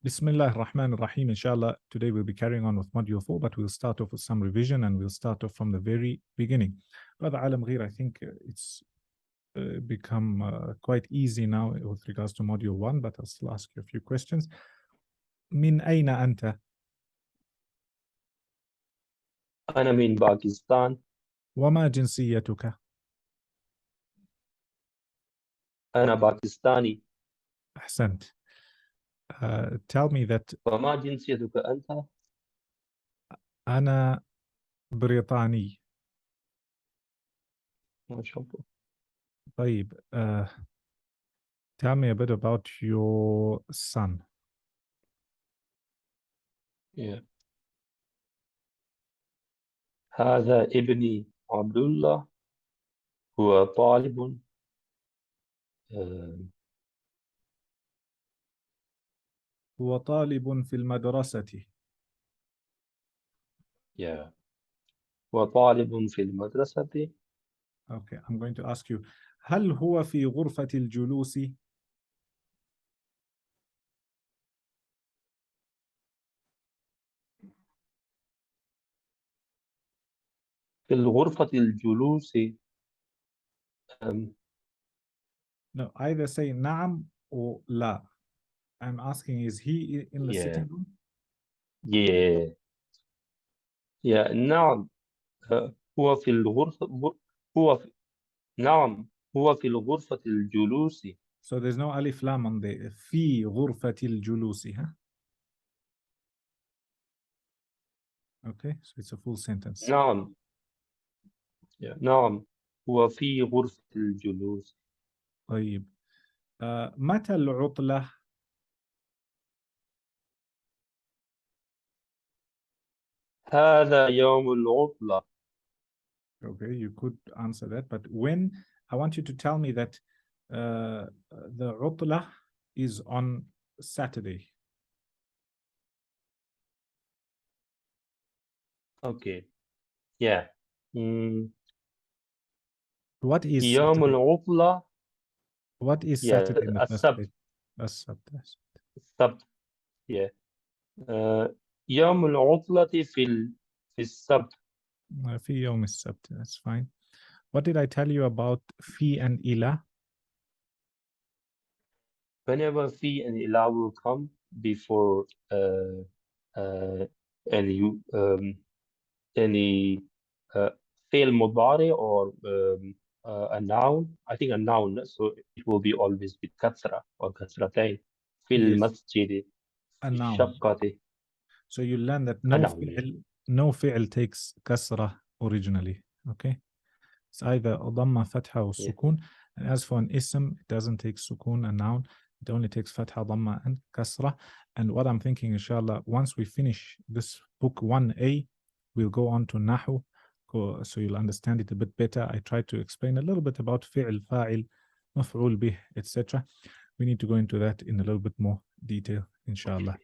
Bismillah ar-Rahman ar-Rahim. Inshallah, today we'll be carrying on with Module 4, but we'll start off with some revision and we'll start off from the very beginning. Brother Alam Gheer, I think it's become quite easy now with regards to Module 1, but I'll still ask you a few questions. Min ayna anta? أنا من باكستان. وما جنسيتك? أنا باكستاني. أحسنت. Tell me that وما جنسيتك أنت؟ أنا بريطاني. ما شاء الله. طيب, tell me a bit about your son. Yeah. هذا ابني عبد الله، هو طالب هو طالب في المدرسة. yeah. هو طالب في المدرسة. Okay, I'm going to ask you, هل هو في غرفة الجلوس؟ في الغرفة الجلوس. No, either say نعم or لا. I'm asking, is he in the yeah. sitting room? yeah. yeah. نعم. هو في الغرفة. نعم، هو في الغرفة الجلوس. So there's no alif lam on the في غرفة الجلوس, huh? Okay, so it's a full sentence. نعم. نعم، هو في غرفة الجلوس. طيب, متى العطلة؟ هذا يوم العطلة. Okay, you could answer that, but when, I want you to tell me that the عطلة is on Saturday. Okay. Yeah. What is يوم Saturday? العطلة. What is Yeah. Saturday in the first place? السبت. السبت. Yeah. يوم العطلة في السبت. في يوم السبت, that's fine. What did I tell you about في and إلى? Whenever في and إلى will come before any فعل مضارع or a noun. I think a noun, so it will be always with كسرة or كسرتين. في Yes, المسجد. a في noun. الشقة. So you learn that A noun, yeah. no فعل takes كسرة originally. Okay, it's either ضمة فتحة or Yeah. سكون. And as for an ism, it doesn't take sukun, a noun. It only takes fatha, dhamma, and kasra. And what I'm thinking, inshallah, once we finish this book 1A, we'll go on to nahu, so you'll understand it a bit better. I tried to explain a little bit about fi'l, fa'il, maf'ul bih, etc. We need to go into that in a little bit more detail, inshallah.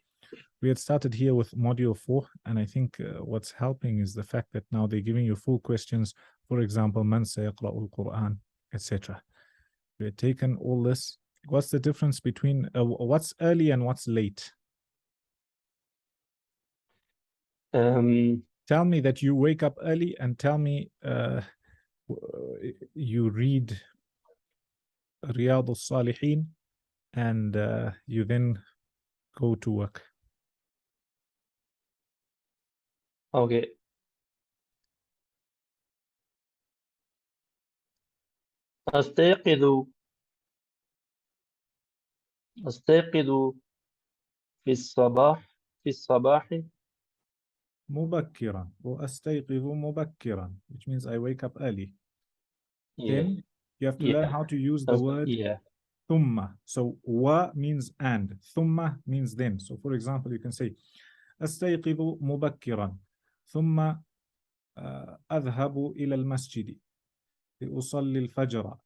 We had started here with module 4, and I think what's helping is the fact that now they're giving you full questions. For example, man sayaqra'ul Quran, etc. We had taken all this. What's the difference between what's early and what's late? Tell me that you wake up early, and tell me you read Riyadh al-Salihin, and you then go to work. Okay. أستيقظ في الصباح مبكرا, وأستيقظ مبكرا, which means I wake up early. Yeah. Then you have to learn how to use the word thumma. So wa means and, thumma means then. So for example, you can say أستيقظ مبكرا ثم أذهب إلى المسجد لأصلي الفجر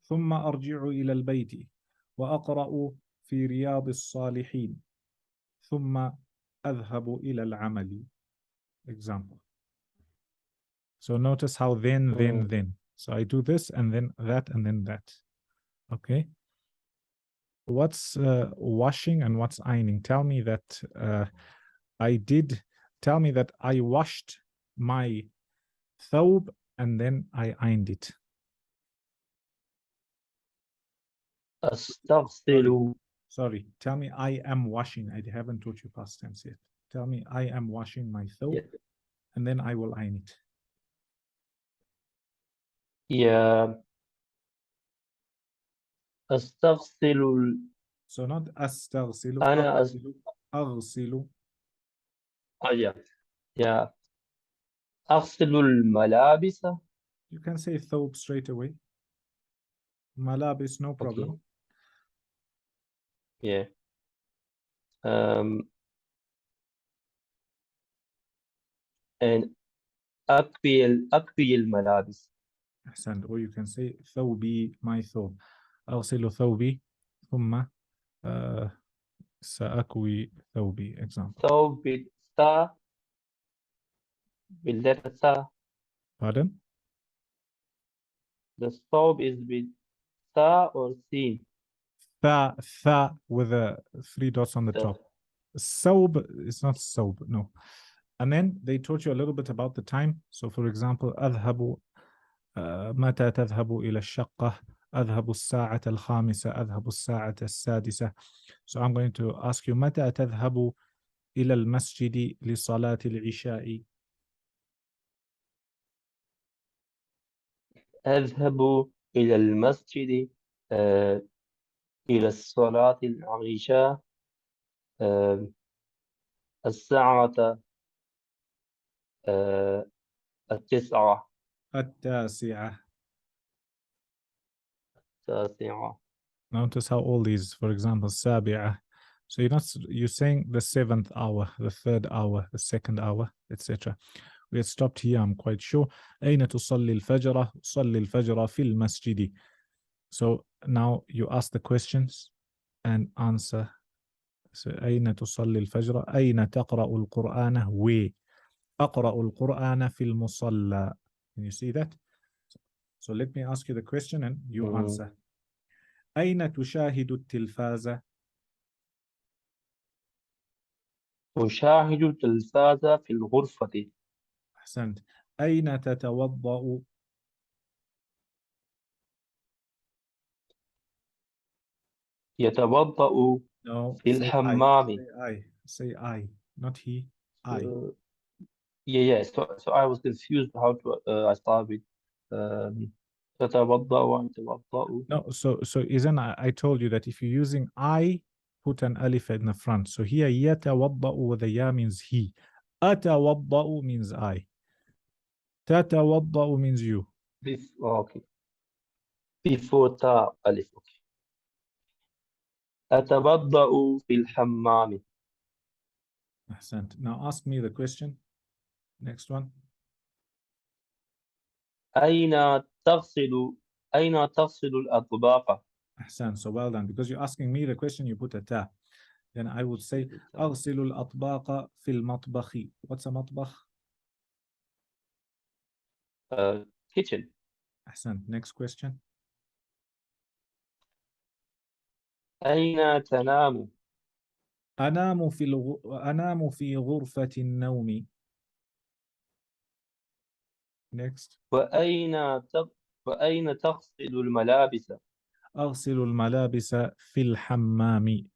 ثم أرجع إلى البيت وأقرأ في رياض الصالحين ثم أذهب إلى العمل. Example. So notice how then. So I do this and then that and then that. Okay. What's washing and what's ironing? Tell me that tell me that I washed my thawb and then I ironed it. أستغسل. Sorry, tell me I am washing. I haven't taught you past tense yet. Tell me I am washing my thawb Yeah. and then I will iron it. Yeah. أستغسل. So not أستغسل, أنا أغسل. yeah. Yeah. أغسل الملابس. You can say thawb straight away. Malabis, no problem. Okay. Yeah. Um. And أكوي الملابس. أحسنت. Or you can say ثوبي, my thawb. أغسل ثوبي ثم سأكوي ثوبي. Example. ثوب بالثاء بالletter ثاء. Pardon? The ثوب is with ثاء or sin. Tha with the 3 dots on the top. Saub is not saub, no. And then they taught you a little bit about the time. So for example, أذهب متى تذهب إلى الشقة؟ أذهب الساعة الخامسة، أذهب الساعة السادسة. So I'm going to ask you متى تذهب إلى المسجد لصلاة العشاء؟ أذهب إلى المسجد إلى الصلاة العشاء الساعة 9. التاسعة. 9. Notice how all these, for example, السابعة. So you're saying the 7th hour, the 3rd hour, the 2nd hour, etc. We had stopped here, I'm quite sure. أين تصلي الفجر؟ صلي الفجر في المسجد. So now you ask the questions and answer. So أين تصلي الفجر؟ أين تقرأ القرآن؟ وي أقرأ القرآن في المصلى. Can you see that? So let me ask you the question and you answer. أين تشاهد التلفاز؟ أشاهد التلفاز في الغرفة. أحسنت. أين تتوضأ؟ يتوضأ No, في say I. الحمام. Say I, not he. I. Yeah. So I was confused how to I start with تتوضأ ويتوضأ. No, so isn't I told you that if you're using I, put an alif in the front. So here يتوضأ with the ya means he. أتوضأ means I. تتوضأ means you. Okay. Before ta alif. Okay. أتوضأ في الحمام. أحسنت. Now ask me the question. Next one. أين تغسل أين تغسل الأطباق؟ أحسنت. So well done. Because you're asking me the question, you put a ta. Then I would say أغسل الأطباق في المطبخ. What's a مطبخ? Kitchen. أحسنت. Next question. أين تنام؟ أنام في غرفة النوم. Next. وأين تغسل الملابس؟ أغسل الملابس في الحمام.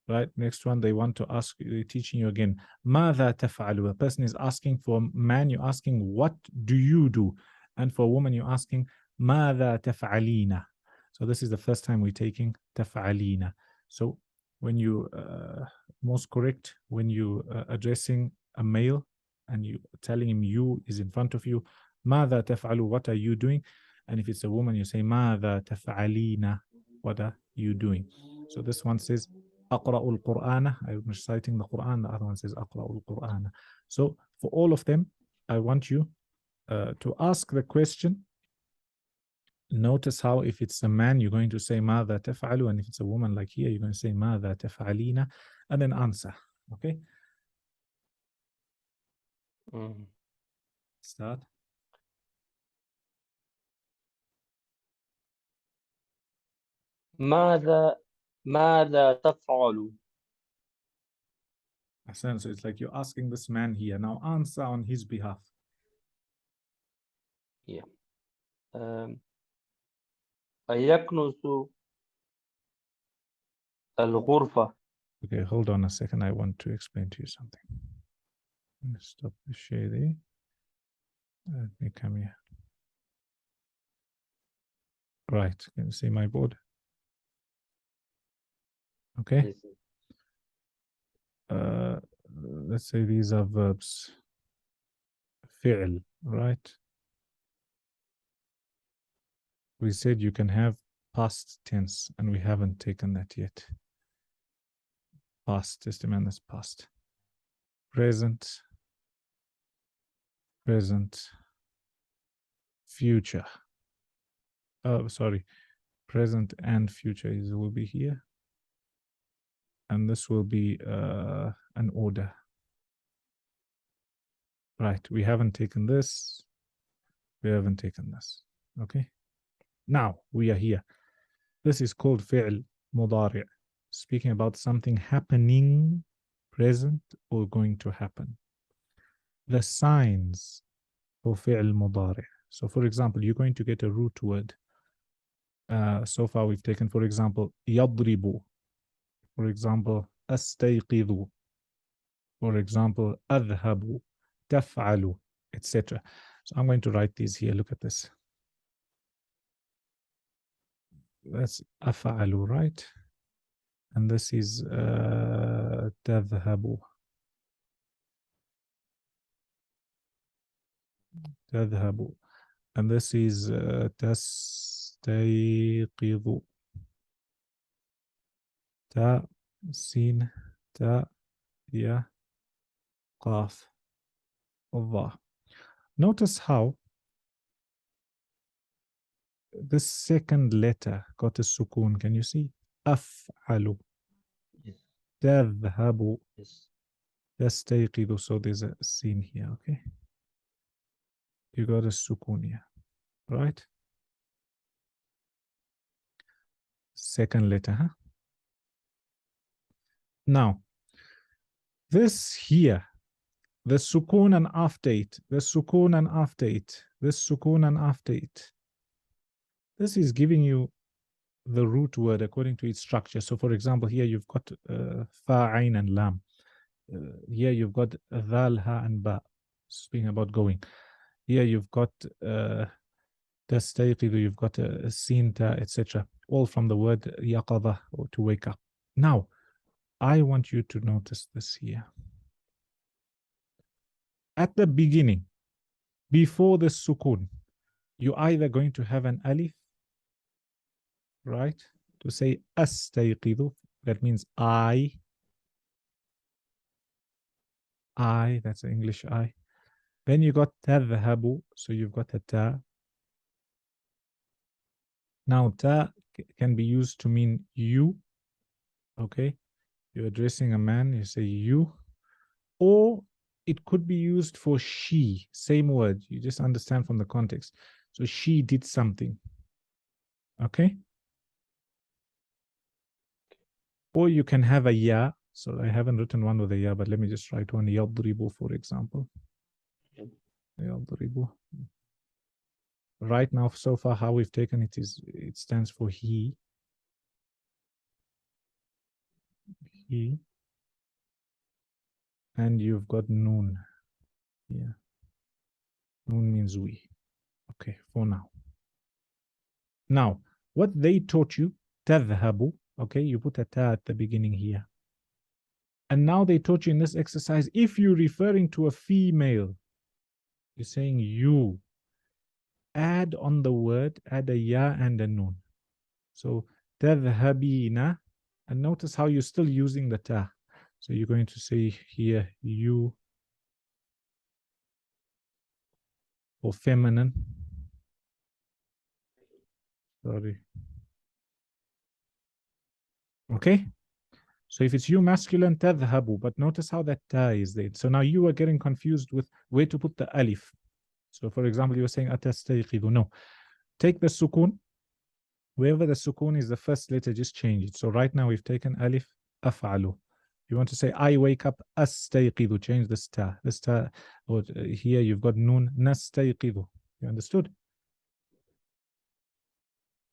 Right, next one, they want to ask, they're teaching you again. ماذا تفعل? The person is asking for man, you're asking, what do you do? And for woman, you're asking, ماذا تفعلين? So this is the first time we're taking تفعلين. So when you, most correct, when you addressing a male and you telling him you is in front of you, ماذا تفعل? What are you doing? And if it's a woman, you say, ماذا تفعلين? What are you doing? So this one says, أقرأ القرآن. I'm reciting the Quran. The other one says أقرأ القرآن. So for all of them, I want you to ask the question. Notice how if it's a man, you're going to say ماذا تفعل, and if it's a woman like here, you're going to say ماذا تفعلين, and then answer. Okay? Start. ماذا تفعل؟ So it's like you're asking this man here. Now answer on his behalf. Yeah. يكنس الغرفة. Okay, hold on a second. I want to explain to you something. Let's stop the shading. Let me come here. Right. Can you see my board? Okay. Yes. Let's say these are verbs. فعل, right? We said you can have past tense, and we haven't taken that yet. Past, testament is past. Present, future. Oh, sorry. Present and future will be here. And this will be an order. Right, we haven't taken this. We haven't taken this. Okay. Now we are here. This is called fi'l mudari', speaking about something happening, present, or going to happen. The signs for fi'l mudari'. So for example, you're going to get a root word. So far we've taken, for example, يضرب. For example, أستيقظ. For example, أذهب, تفعل, etc. So I'm going to write these here. Look at this. That's أفعل, right? And this is تذهب. تذهب. And this is تستيقظ. تا سين تا يا قاف ظا. Notice how this second letter got a sukun. Can you see? أفعل. Yes. تذهب. Yes. تستيقظ. So there's a sin here, okay? You got a sukun here, right? Second letter, huh? Now, this here, the sukun and after it, the sukun and after it, this sukun and after it. This is giving you the root word according to its structure. So, for example, here you've got fa, ain, and lam. Here you've got dhal, ha, and ba, speaking about going. Here you've got tastayqidu, you've got sin, ta, etc. All from the word yaqadha, or to wake up. Now, I want you to notice this here. At the beginning, before the sukun, you're either going to have an alif, right? To say astayqidu, that means I, that's the English I. Then you got tadhhabu, so you've got a ta. Now ta can be used to mean you, okay? You're addressing a man, you say you. Or it could be used for she, same word. You just understand from the context. So she did something, okay? Or you can have a ya. So I haven't written one with a ya, but let me just write one. Yadribu, for example. Yadribu. Right now, so far, how we've taken it is, it stands for he. He. And you've got noon. Yeah. Noon means we. Okay, for now. Now, what they taught you, tadhhabu, okay, you put a ta at the beginning here. And now they taught you in this exercise, if you're referring to a female, you're saying you, add on the word, add a ya and a noon. So, tadhhabina, and notice how you're still using the ta. So you're going to say here, you, for feminine. Sorry. Okay? So if it's you masculine, tadhhabu, but notice how that ta is there. So now you are getting confused with where to put the alif. So for example, you were saying atastayqidu. No. Take the sukun, Wherever the sukun is the first letter, just change it. So right now we've taken alif, af'alu. You want to say I wake up, astayqidu, change the star. The star, or here you've got noon, nastayqidu. You understood?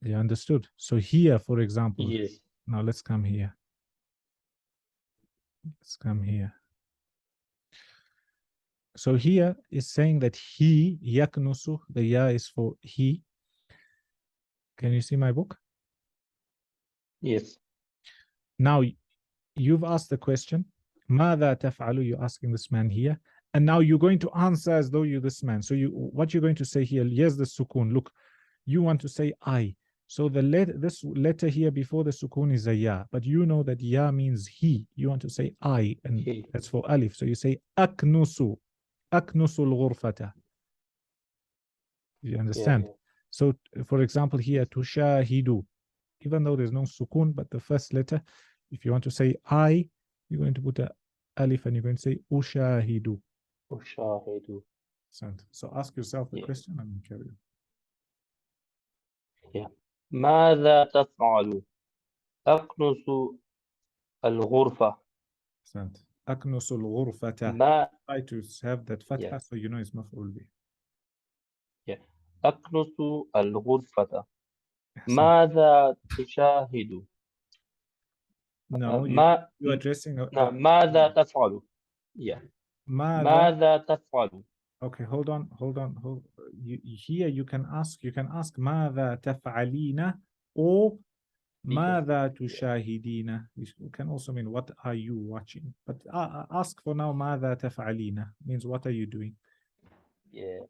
You understood? So here, for example, Yes. now let's come here. Let's come here. So here is saying that he, yaknusu, the ya is for he. Can you see my book? Yes. Now, you've asked the question, ماذا تفعل? You're asking this man here. And now you're going to answer as though you're this man. So what you're going to say here, here's the sukun. Look, you want to say I. So this letter here before the sukun is a ya. But you know that ya means he. You want to say I. And He. that's for alif. So you say aknusu. Aknusu al-ghurfata. You understand? Yeah. So, for example, here, tushahidu. Even though there's no sukun, but the first letter, if you want to say I, you're going to put a alif and you're going to say ushahidu. Ushahidu. So ask yourself the Yeah. question and carry on. Yeah. ماذا تفعل؟ أكنس الغرفة. أكنس الغرفة. ما Try to have that fatha Yeah. so you know it's مفعول به. Yeah. أكنس الغرفة. أحسنت. ماذا تشاهد؟ No, ما you're addressing ماذا تفعل؟ Yeah. ماذا. ماذا تفعل؟ Okay, hold on. Here you can ask ماذا تفعلين or ماذا تشاهدين. It can also mean what are you watching. But ask for now ماذا تفعلين means what are you doing. Yeah.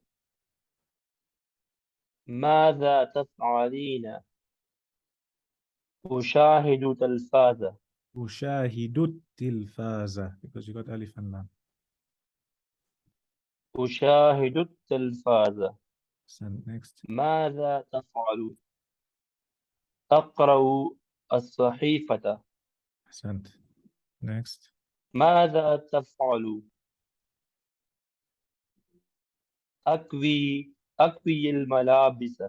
ماذا تفعلين؟ أشاهد تلفازة. أشاهد التلفاز because you got ألف and لام. أشاهد التلفاز. Next. ماذا تفعل؟ أقرأ الصحيفة. أحسنت. Next. ماذا تفعل؟ أكوي الملابس.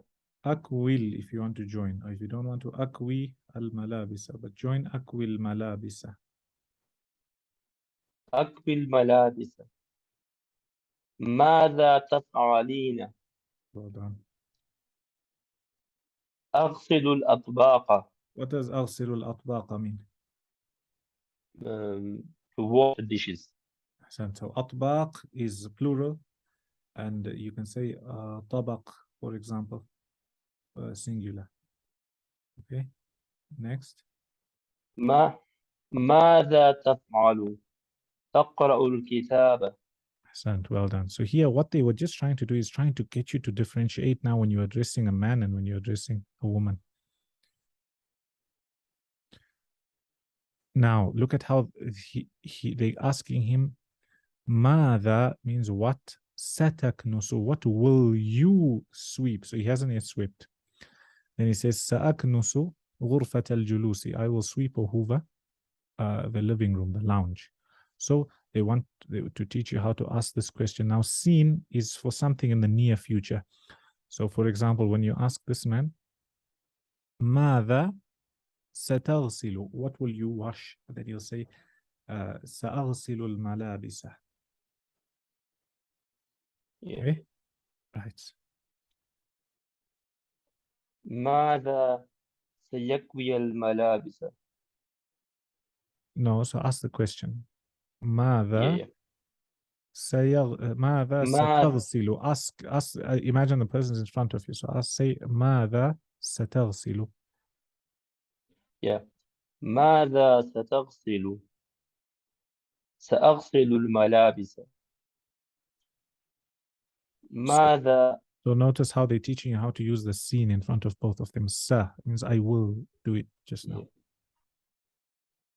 أكويل if you want to join, or if you don't want to أكوي الملابس, but join أكوي الملابس. أكوي الملابس. ماذا تفعلين؟ Well done. أغسل الأطباق. What does أغسل الأطباق mean? To wash the dishes. أحسنت. So أطباق is plural, and you can say طبق, for example, singular. Okay. Next. ماذا تفعل؟ تقرأ الكتاب. Excellent. Well done. So here, what they were just trying to do is trying to get you to differentiate now when you're addressing a man and when you're addressing a woman. Now, look at how they're asking him, ماذا means what? ستكنس, what will you sweep? So he hasn't yet swept. Then he says, سأكنس غرفة الجلوس. I will sweep or hoover the living room, the lounge. So they want to teach you how to ask this question. Now, seen is for something in the near future. So, for example, when you ask this man, ماذا ستغسل? What will you wash? Then you'll say, سأغسل الملابس. Okay? Right. ماذا سيكوي الملابس؟ No, so ask the question. ماذا ماذا ستغسل? Ask. Imagine the person is in front of you. So say ماذا ستغسل? ماذا ستغسل؟ سأغسل الملابس. ماذا So notice how they're teaching you how to use the seen in front of both of them. Sa means I will do it just now.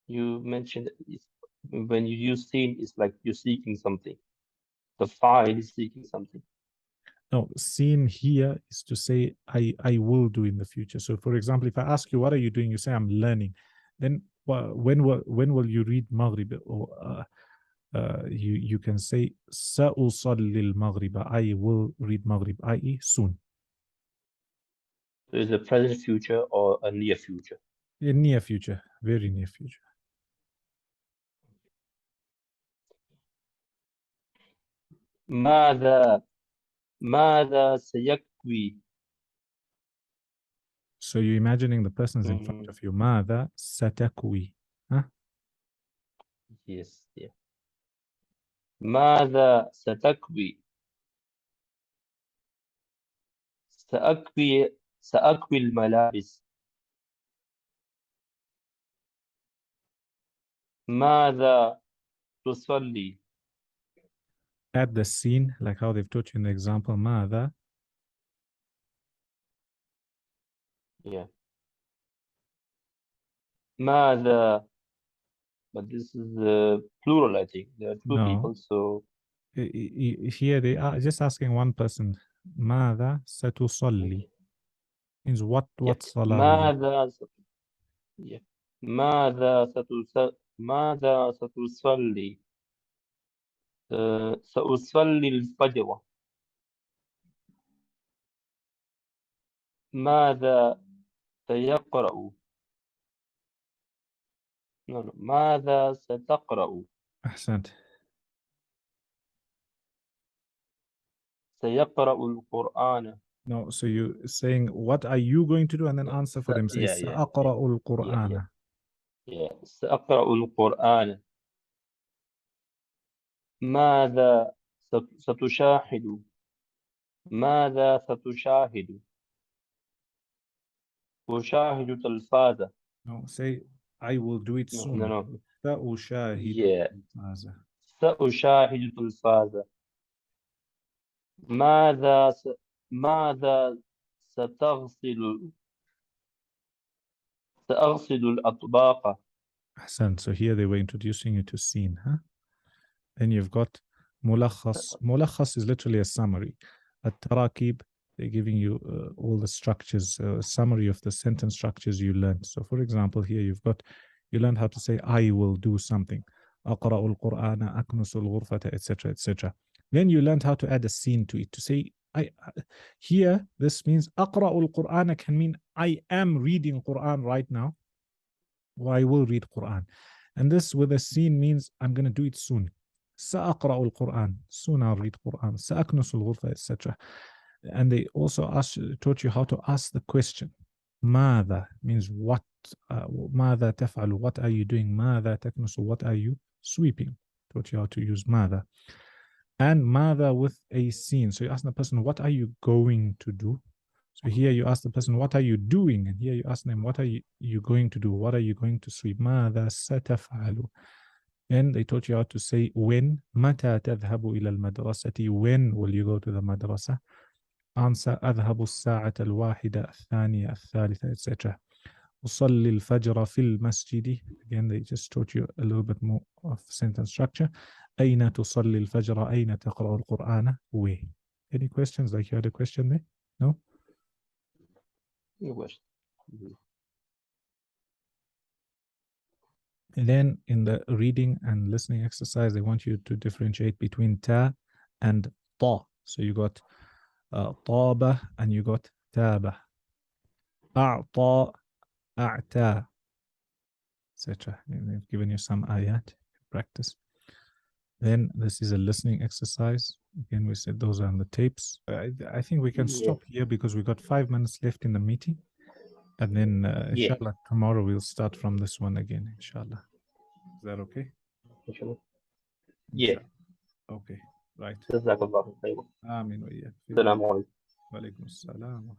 You mentioned when you use seen, it's like you're seeking something. The file is seeking something. No, seen here is to say I will do in the future. So for example, if I ask you, what are you doing? You say, I'm learning. Then when will you read Maghrib? Or you can say, سأصلي المغرب. I will read Maghrib, i.e. soon. Is a present future or a near future? In near future, very near future. ماذا سيكوي? So you're imagining the person's in front of you. ماذا ستكوي? Huh? Yes, yeah. ماذا ستكوي؟ سأكوي الملابس. ماذا تصلي؟ Add the scene, like how they've taught you in the example. ماذا? Yeah. ماذا? But this is plural, I think. There are two people, so Here they are just asking one person. ماذا ستصلي? Means what صلاة will you? ماذا ستصلي؟ سأصلي الفجر. ماذا سيقرأ؟ ماذا ستقرأ؟ أحسنت. سيقرأ القرآن. No, so you're saying, what are you going to do? And then answer for them. Say, سأقرأ القرآن. سأقرأ القرآن. ماذا ستشاهد؟ ماذا ستشاهد؟ أشاهد تلفازة. No, say, I will do it soon. No. سأشاهد تلفازة. سأشاهد تلفازة. ماذا سأغسل الأطباق. أحسن. So here they were introducing you to scene, huh? Then you've got ملخص. ملخص is literally a summary. التراكيب, they're giving you all the structures, summary of the sentence structures you learned. So for example, here you learned how to say I will do something. أقرأ القرآن أكنس الغرفة, etc., etc. Then you learned how to add a scene to it, to say here this means أقرأ القرآن can mean I am reading Quran right now, or I will read Quran. And this with a scene means I'm going to do it soon. سأقرأ القرآن, soon I'll read Quran. سأكنس الغرفة, etc. And they also taught you how to ask the question. ماذا means what. ماذا تفعل, what are you doing. ماذا تكنس, what are you sweeping. Taught you how to use ماذا. And ماذا with a scene. So you ask the person, what are you going to do? So here you ask the person, what are you doing? And here you ask them, what are you going to do? What are you going to sweep? ماذا ستفعل? And they taught you how to say when. متى تذهب إلى المدرسة? When will you go to the madrasa? Answer أذهب الساعة الواحدة الثانية الثالثة, etc. أصلي الفجر في المسجد. Again, they just taught you a little bit more of sentence structure. أين تصلي الفجر? أين تقرأ القرآن? Where? Any questions? Like you had a question there? No? No question. And then in the reading and listening exercise, they want you to differentiate between ta and ta. So you got طابة and you got تابة. أعطى, أعتى, etc. They've given you some ayat practice. Then this is a listening exercise. Again, we said those are on the tapes. I think we can stop here because we got 5 minutes left in the meeting. And then, inshallah, tomorrow we'll start from this one again, inshallah. Is that okay? Inshallah. Okay, right. جزاك الله خيرا. آمين وإياك. السلام عليكم. وعليكم السلام.